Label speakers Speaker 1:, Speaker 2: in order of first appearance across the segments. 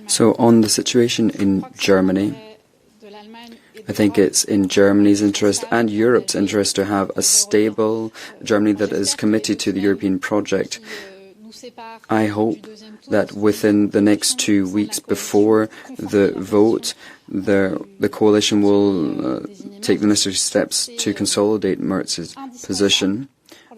Speaker 1: So on the situation in Germany, I think it's in Germany's interest and Europe's interest to have a stable Germany that is committed to the European project. I hope that within the next 2 weeks before the vote, the coalition will take the necessary steps to consolidate Merz's position,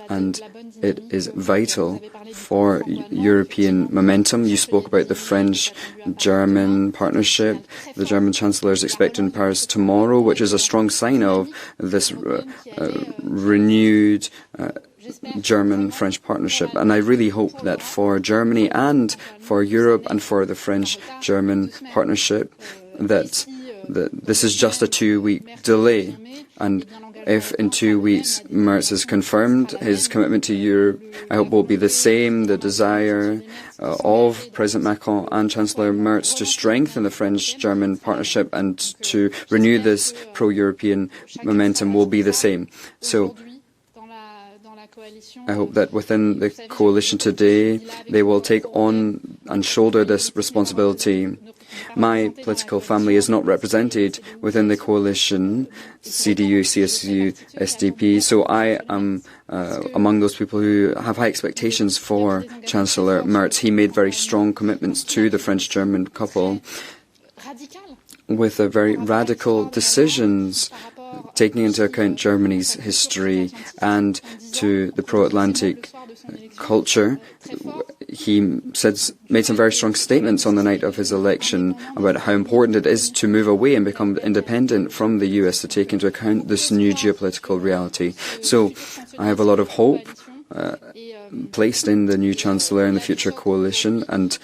Speaker 1: and it is vital for European momentum. You spoke about the French-German partnership. The German Chancellor is expected in Paris tomorrow, which is a strong sign of this renewed German-French partnership. And I really hope that for Germany and for Europe and for the French-German partnership, that this is just a 2-week delay. And if in 2 weeks Merz has confirmed his commitment to Europe, I hope will be the same, the desire of President Macron and Chancellor Merz to strengthen the French-German partnership and to renew this pro-European momentum will be the same. So I hope that within the coalition today, they will take on and shoulder this responsibility. My political family is not represented within the coalition, CDU, CSU, SDP, so I am among those people who have high expectations for Chancellor Merz. He made very strong commitments to the French-German couple with very radical decisions, taking into account Germany's history and to the pro-Atlantic culture. He made some very strong statements on the night of his election about how important it is to move away and become independent from the US to take into account this new geopolitical reality. So I have a lot of hope placed in the new Chancellor and the future coalition, and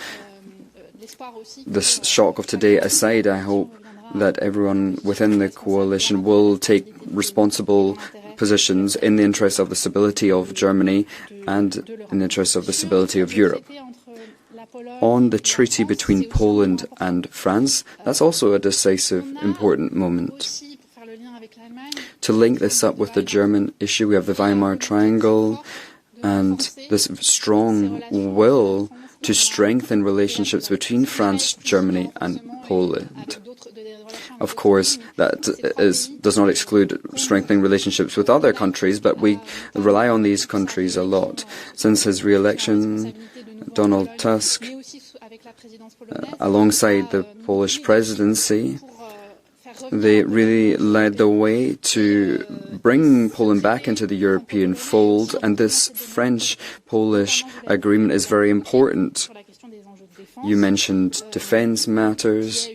Speaker 1: the shock of today aside, I hope that everyone within the coalition will take responsible positions in the interest of the stability of Germany and in the interest of the stability of Europe. On the treaty between Poland and France, that's also a decisive, important moment. To link this up with the German issue, we have the Weimar Triangle and this strong will to strengthen relationships between France, Germany and Poland. Of course, that does not exclude strengthening relationships with other countries, but we rely on these countries a lot. Since his re-election, Donald Tusk, alongside the Polish presidency, they really led the way to bring Poland back into the European fold, and this French-Polish agreement is very important. You mentioned defence matters.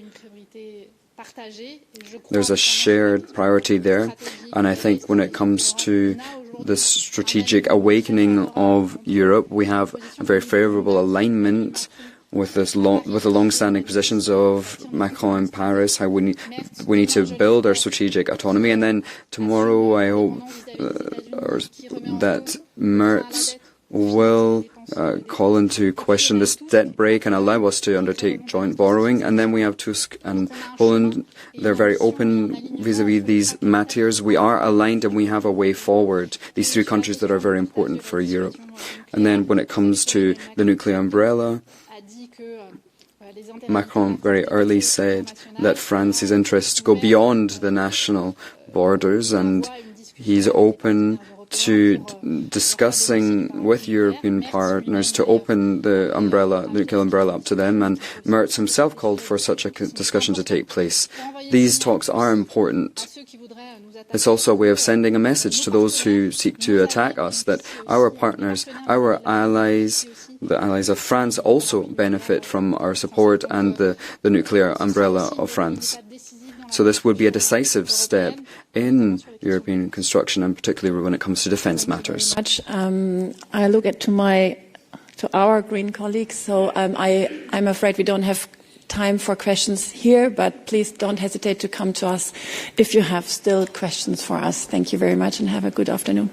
Speaker 1: There's a shared priority there, and I think when it comes to the strategic awakening of Europe, we have a very favourable alignment with the long-standing positions of Macron in Paris, how we need to build our strategic autonomy. And then tomorrow, I hope that Merz will call into question this debt break and allow us to undertake joint borrowing. And then we have Tusk and Poland. They're very open vis-à-vis these matters. We are aligned and we have a way forward. These three countries that are very important for Europe. And then when it comes to the nuclear umbrella, Macron very early said that France's interests go beyond the national borders, and he's open to discussing with European partners to open the nuclear umbrella up to them, and Merz himself called for such a discussion to take place. These talks are important. It's also a way of sending a message to those who seek to attack us that our partners, our allies, the allies of France also benefit from our support and the nuclear umbrella of France. So this would be a decisive step in European construction, and particularly when it comes to defence matters.
Speaker 2: I look to our Green colleagues, so I'm afraid we don't have time for questions here, but please don't hesitate to come to us if you have still questions for us. Thank you very much and have a good afternoon.